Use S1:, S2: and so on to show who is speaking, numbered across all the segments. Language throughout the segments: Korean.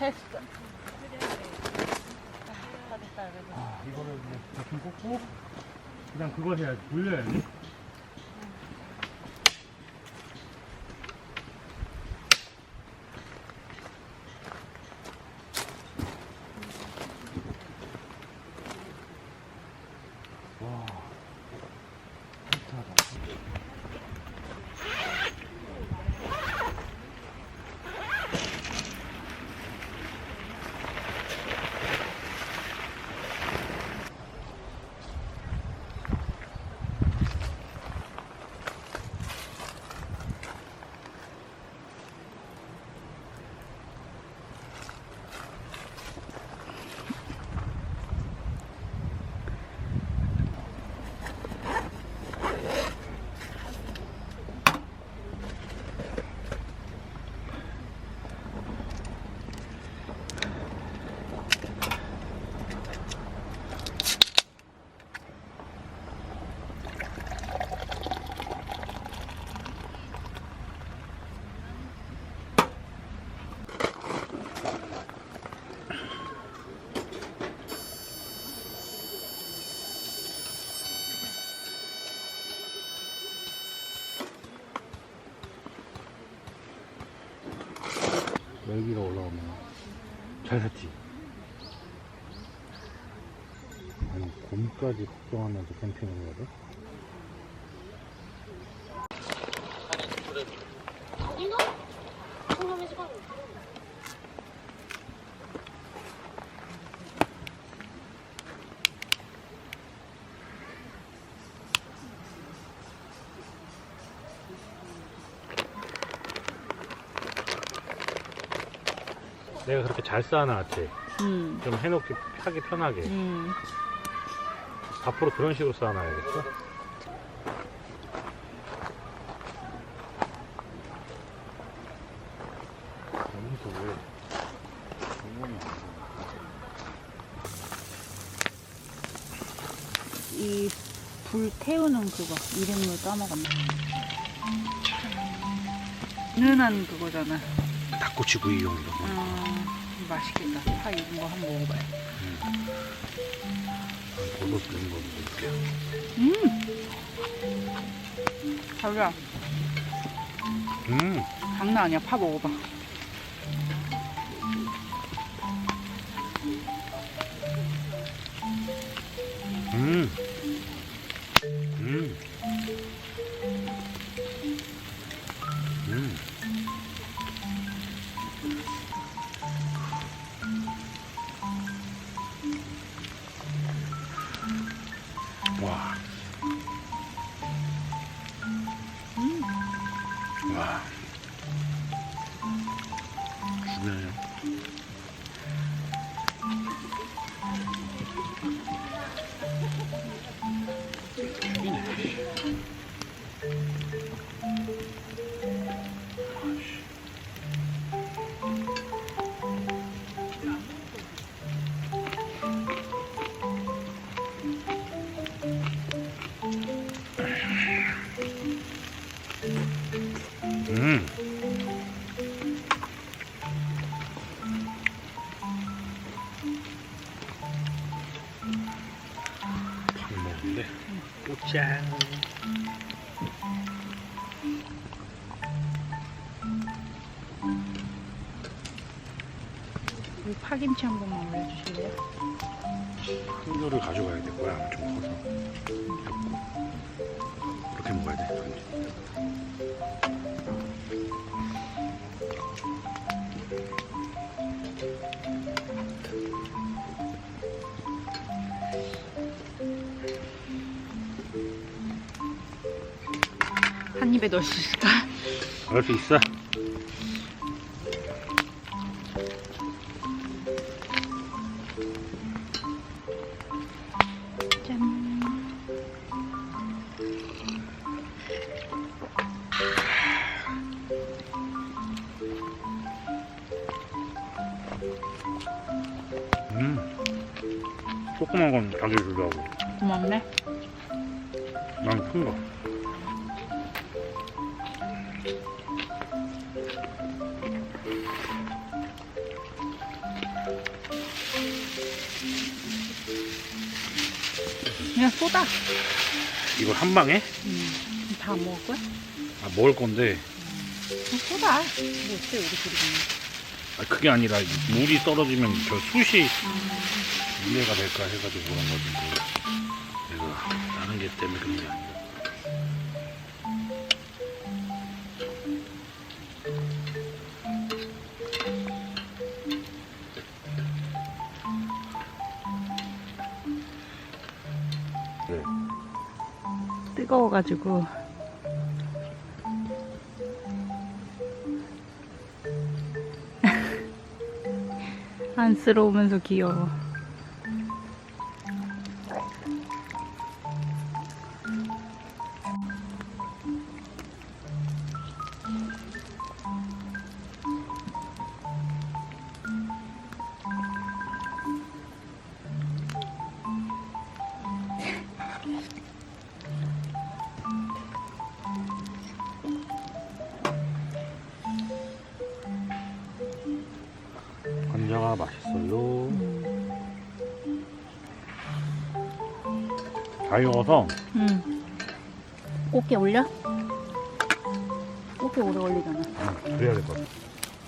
S1: 됐어.
S2: 이거를 이제 대충 꽂고 그냥 그걸 해야지. 돌려야지. 와, 타이트하다. 여기로 올라오면 잘 샀지. 아니, 곰까지 걱정하면서 캠핑을 해야 돼? 내가 그렇게 잘 쌓아놨지? 좀 해놓기 하기 편하게. 앞으로 그런 식으로 쌓아놔야겠어? 여기서 왜 공원이 안 보여?
S1: 이 불 태우는 그거 이름을 까먹었네. 은한 그거잖아.
S2: 닭꼬치구이용 이런 거.
S1: 맛있겠다. 파 익은 거 한번 먹어봐요.
S2: 버섯 이런 거 먹을게요.
S1: 자기야, 장난 아니야. 파 먹어봐.
S2: 와. 와. 죽여요. 밥 먹는데 짠.
S1: 이 파김치 한 번만 올려주실래요?
S2: 큰 거를 가져가야 될 거야. 좀 커서. 잡고. 이렇게 먹어야 돼.
S1: 한 입에 넣을 수 있을까?
S2: 넣을 수 있어.
S1: 짠.
S2: 조그만 건 자기 주려고.
S1: 고맙네.
S2: 난 큰 거.
S1: 그냥 쏟아.
S2: 이걸 한 방에?
S1: 다 먹을 거야?
S2: 아, 먹을 건데.
S1: 그냥 쏟아. 뭐 어때 우리 둘이
S2: 아, 그게 아니라 물이 떨어지면 저 숯이 이해가 될까 해가지고 그런 거지. 내가 다른 게 때문에 그런 게 아니라. 네.
S1: 뜨거워가지고. 안쓰러우면서 귀여워.
S2: 관자가 맛있어요. 잘 익어서
S1: 꽃게 올려? 꽃게 오래 걸리잖아.
S2: 그래야 될 것 같아.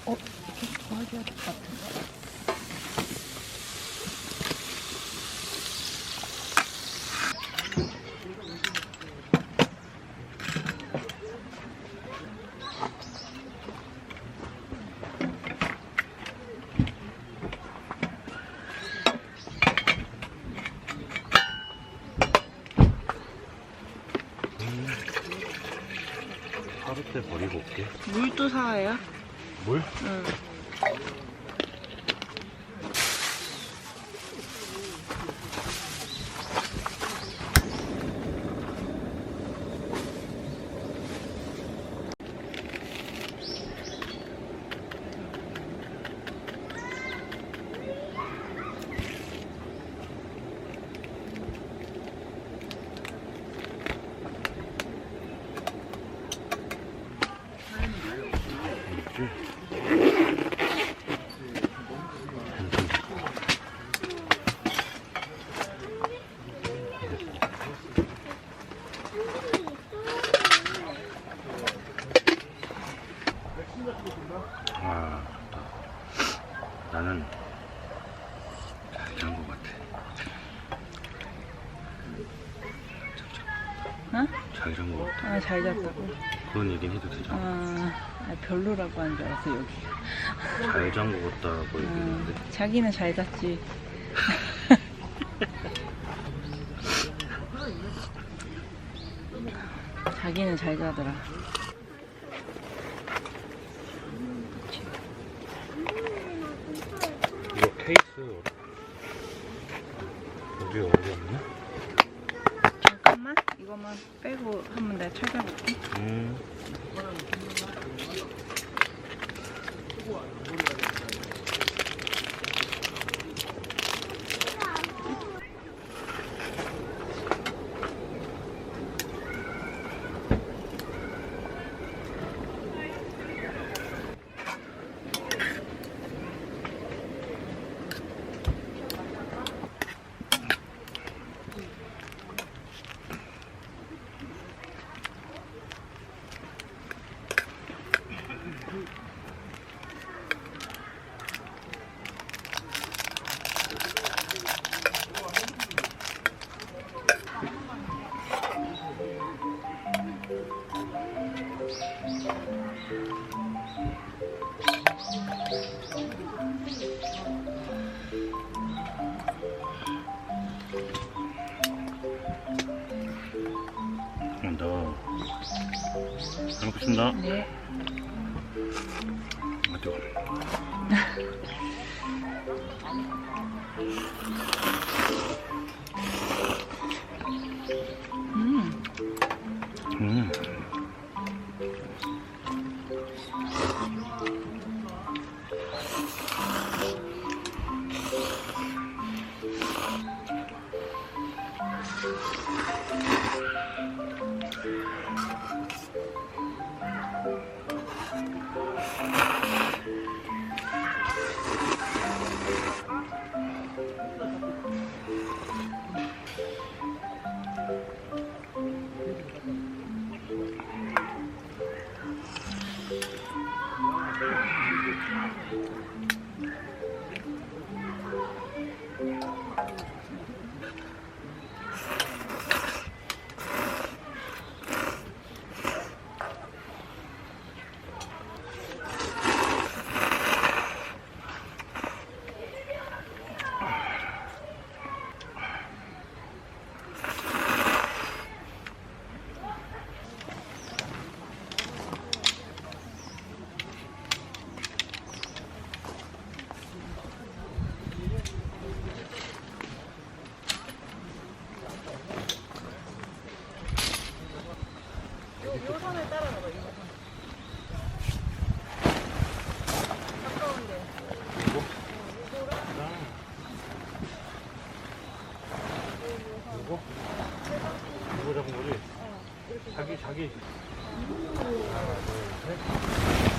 S1: 이렇게 도와줘야 될 것 같은데.
S2: 하루 때 버리고 올게.
S1: 물도 사와요?
S2: 물?
S1: 응.
S2: 아, 나는 잘 잔 것 같아.
S1: 어?
S2: 잘 잔 것 같아.
S1: 아, 잘 잤다고?
S2: 그런 얘기는 해도 되잖아.
S1: 별로라고 하는 줄 알았어, 여기.
S2: 잘 잔 것 같다고 얘기했는데.
S1: 자기는 잘 잤지. 자기는 잘 자더라.
S2: 이거 케이스 어디 없나?
S1: 잠깐만, 이것만 빼고 한번 내가 찾아볼게.
S2: 잘 먹겠습니다.
S1: 네.
S2: 아, 뜨거워. 요거? 요거 잡은 거지? 자기. 하나, 둘, 셋.